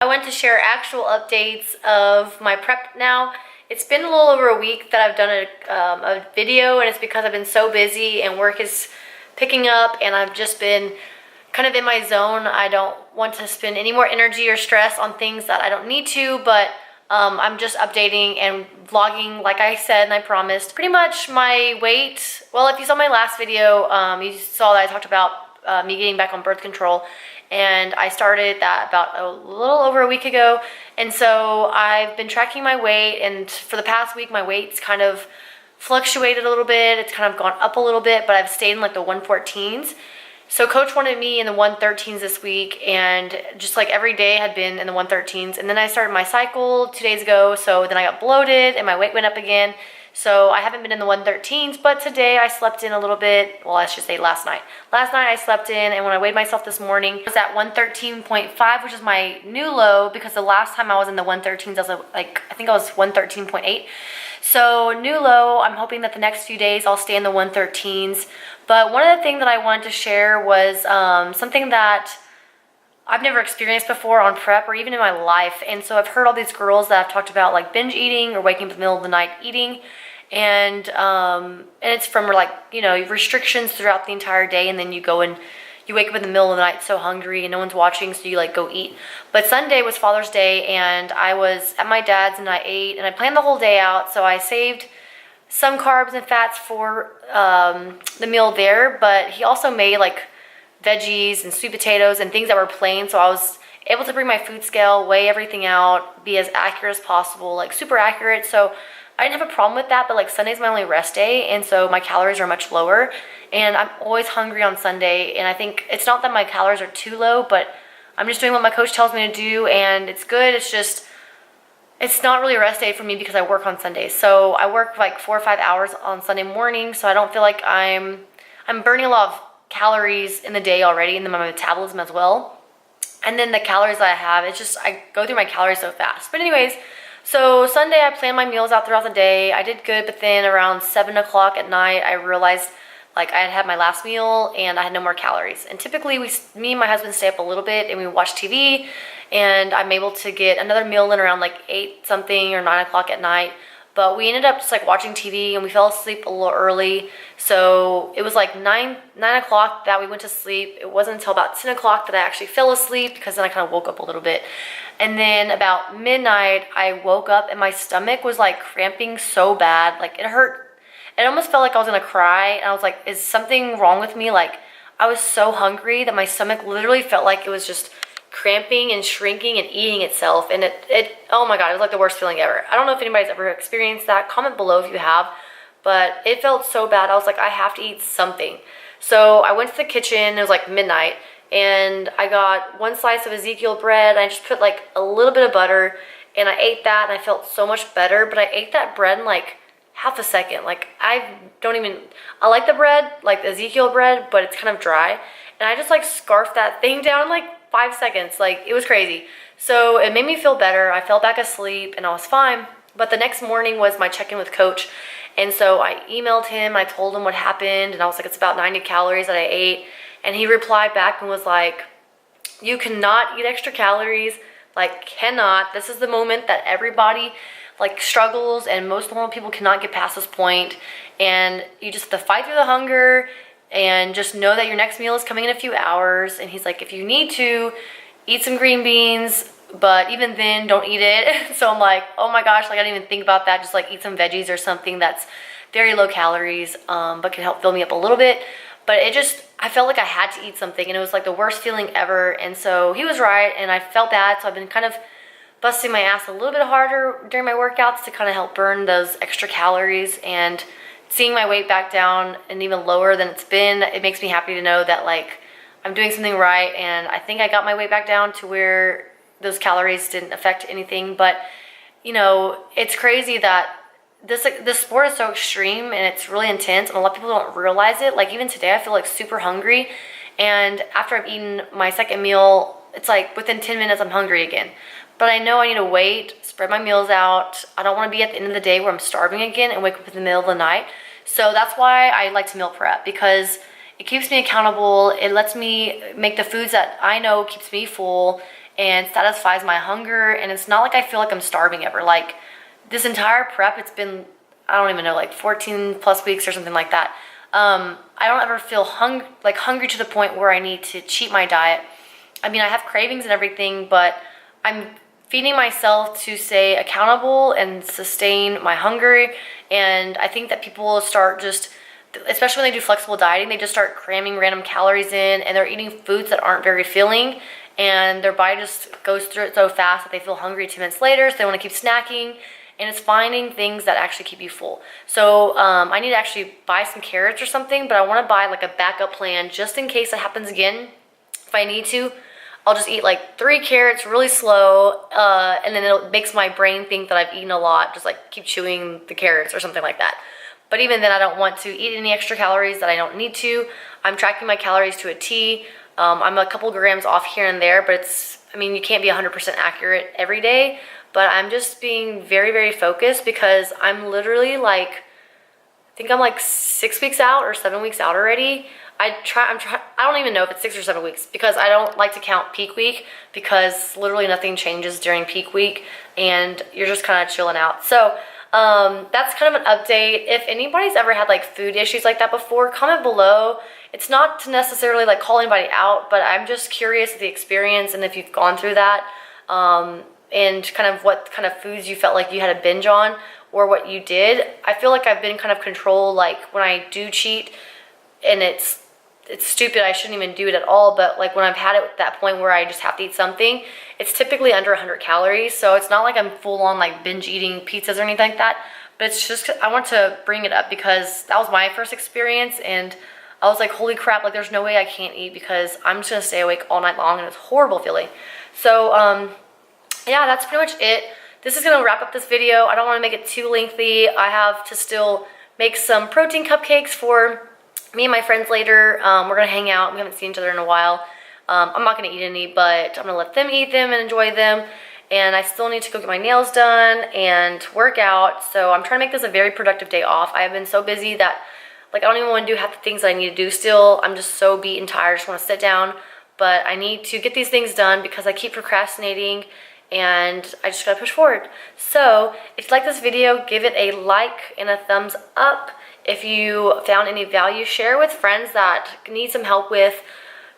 I want to share actual updates of my prep now. It's been a little over a week that I've done a video, and it's because I've been so busy and work is picking up and I've just been kind of in my zone. I don't want to spend any more energy or stress on things that I don't need to, but I'm just updating and vlogging like I said and I promised. Pretty much my weight, well, if you saw my last video, you saw that I talked about me getting back on birth control, and I started that about a little over a week ago. And so I've been tracking my weight, and for the past week my weight's kind of fluctuated a little bit. It's kind of gone up a little bit, but I've stayed in like the 114s. So coach wanted me in the 113s this week, and just like every day had been in the 113s. And then I started my cycle 2 days ago, so then I got bloated and my weight went up again. So I haven't been in the 113s, but today I slept in a little bit. Well, I should say last night. Last night I slept in, and when I weighed myself this morning, I was at 113.5, which is my new low, because the last time I was in the 113s, I was like, I think I was 113.8. So new low. I'm hoping that the next few days I'll stay in the 113s. But one of the things that I wanted to share was something that I've never experienced before on prep or even in my life. And so I've heard all these girls that have talked about like binge eating or waking up in the middle of the night eating. And it's from like, you know, restrictions throughout the entire day, and then you go and you wake up in the middle of the night so hungry and no one's watching, so you like go eat. But Sunday was Father's Day, and I was at my dad's and I ate, and I planned the whole day out, so I saved some carbs and fats for the meal there, but he also made like veggies and sweet potatoes and things that were plain, so I was able to bring my food scale, weigh everything out, be as accurate as possible, like super accurate. So I didn't have a problem with that, but like Sunday's my only rest day, and so my calories are much lower, and I'm always hungry on Sunday. And I think it's not that my calories are too low, but I'm just doing what my coach tells me to do, and it's good. It's just, it's not really a rest day for me because I work on Sundays. So I work like 4 or 5 hours on Sunday morning, so I don't feel like I'm burning a lot of calories in the day already, and then my metabolism as well. And then the calories that I have, it's just, I go through my calories so fast. But anyways, so Sunday I planned my meals out throughout the day. I did good, but then around 7 o'clock at night, I realized like I had had my last meal and I had no more calories. And typically me and my husband stay up a little bit and we watch TV, and I'm able to get another meal in around like 8 something or 9 o'clock at night. But we ended up just like watching TV, and we fell asleep a little early. So it was like 9 o'clock that we went to sleep. It wasn't until about 10 o'clock that I actually fell asleep, because then I kind of woke up a little bit. And then about midnight, I woke up and my stomach was like cramping so bad. Like it hurt. It almost felt like I was gonna cry. And I was like, is something wrong with me? Like I was so hungry that my stomach literally felt like it was just cramping and shrinking and eating itself. And it oh my God, it was like the worst feeling ever. I don't know if anybody's ever experienced that. Comment below if you have. But it felt so bad. I was like, I have to eat something. So I went to the kitchen. It was like midnight, and I got 1 slice of Ezekiel bread. I just put like a little bit of butter, and I ate that, and I felt so much better. But I ate that bread in like half a second. Like I like the bread, like the Ezekiel bread, but it's kind of dry. And I just like scarfed that thing down in like 5 seconds. Like it was crazy. So it made me feel better. I fell back asleep and I was fine. But the next morning was my check-in with coach. And so I emailed him, I told him what happened, and I was like, it's about 90 calories that I ate. And he replied back and was like, you cannot eat extra calories, like cannot. This is the moment that everybody like struggles, and most normal people cannot get past this point. And you just have to fight through the hunger and just know that your next meal is coming in a few hours. And he's like, if you need to, eat some green beans, but even then, don't eat it. So I'm like, oh my gosh, like I didn't even think about that. Just like eat some veggies or something that's very low calories, but can help fill me up a little bit. But I felt like I had to eat something, and it was like the worst feeling ever. And so he was right, and I felt bad. So I've been kind of busting my ass a little bit harder during my workouts to kind of help burn those extra calories. And seeing my weight back down and even lower than it's been, it makes me happy to know that like I'm doing something right. And I think I got my weight back down to where those calories didn't affect anything. But you know, it's crazy that this sport is so extreme and it's really intense, and a lot of people don't realize it. Like even today I feel like super hungry, and after I've eaten my second meal, it's like within 10 minutes I'm hungry again. But I know I need to wait, spread my meals out. I don't want to be at the end of the day where I'm starving again and wake up in the middle of the night. So that's why I like to meal prep, because it keeps me accountable. It lets me make the foods that I know keeps me full, and satisfies my hunger, and it's not like I feel like I'm starving ever. Like this entire prep, it's been, I don't even know, like 14 plus weeks or something like that. I don't ever feel hungry to the point where I need to cheat my diet. I mean, I have cravings and everything, but I'm feeding myself to stay accountable and sustain my hunger. And I think that people will start just, especially when they do flexible dieting, they just start cramming random calories in, and they're eating foods that aren't very filling, and their body just goes through it so fast that they feel hungry 2 minutes later, so they want to keep snacking. And it's finding things that actually keep you full. So I need to actually buy some carrots or something, but I want to buy like a backup plan just in case it happens again. If I need to, I'll just eat like 3 carrots really slow, and then it makes my brain think that I've eaten a lot, just like keep chewing the carrots or something like that. But even then, I don't want to eat any extra calories that I don't need to. I'm tracking my calories to a T. I'm a couple grams off here and there, but I mean, you can't be 100% accurate every day. But I'm just being very, very focused because I'm literally like, I think I'm like 6 weeks out or 7 weeks out already. I don't even know if it's 6 or 7 weeks because I don't like to count peak week because literally nothing changes during peak week and you're just kind of chilling out. So that's kind of an update. If anybody's ever had like food issues like that before, comment below. It's not to necessarily like call anybody out, but I'm just curious of the experience and if you've gone through that. And kind of what kind of foods you felt like you had a binge on or what you did. I feel like I've been kind of controlled, like when I do cheat, and it's stupid, I shouldn't even do it at all, but like when I've had it at that point where I just have to eat something, it's typically under 100 calories, so it's not like I'm full on like binge eating pizzas or anything like that, but it's just, I want to bring it up because that was my first experience, and I was like, holy crap, like there's no way I can't eat because I'm just gonna stay awake all night long, and it's a horrible feeling. So, yeah, that's pretty much it. This is gonna wrap up this video. I don't wanna make it too lengthy. I have to still make some protein cupcakes for me and my friends later. We're gonna hang out. We haven't seen each other in a while. I'm not gonna eat any, but I'm gonna let them eat them and enjoy them. And I still need to go get my nails done and work out. So I'm trying to make this a very productive day off. I have been so busy that like I don't even wanna do half the things I need to do still. I'm just so beat and tired. I just wanna sit down. But I need to get these things done because I keep procrastinating and I just gotta push forward. So if you like this video, give it a like and a thumbs up. If you found any value, share with friends that need some help with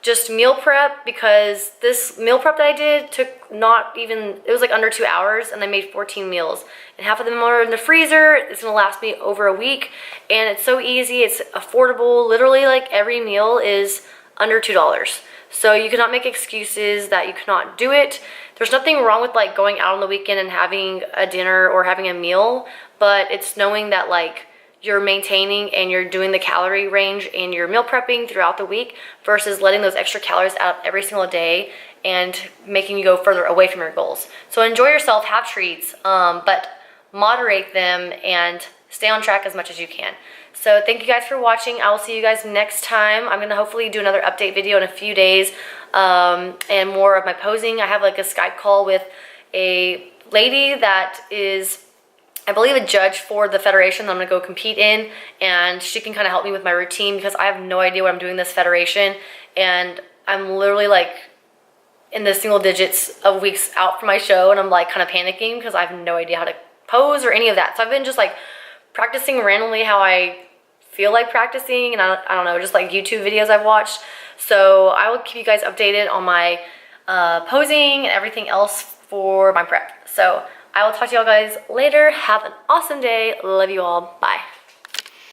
just meal prep, because this meal prep that I did took not even, it was like under 2 hours, and I made 14 meals, and half of them are in the freezer. It's gonna last me over a week, and it's so easy, it's affordable. Literally like every meal is under $2. So you cannot make excuses that you cannot do it. There's nothing wrong with like going out on the weekend and having a dinner or having a meal, but it's knowing that like you're maintaining and you're doing the calorie range and you're meal prepping throughout the week versus letting those extra calories out every single day and making you go further away from your goals. So enjoy yourself, have treats, but moderate them and stay on track as much as you can. So thank you guys for watching. I will see you guys next time. I'm gonna hopefully do another update video in a few days and more of my posing. I have like a Skype call with a lady that is, I believe, a judge for the federation that I'm gonna go compete in, and she can kind of help me with my routine because I have no idea what I'm doing this federation, and I'm literally like in the single digits of weeks out from my show, and I'm like kind of panicking because I have no idea how to pose or any of that. So I've been just like practicing randomly how I feel like practicing, and I don't know, just like YouTube videos I've watched. So I will keep you guys updated on my posing and everything else for my prep. So I will talk to y'all guys later. Have an awesome day. Love you all. Bye.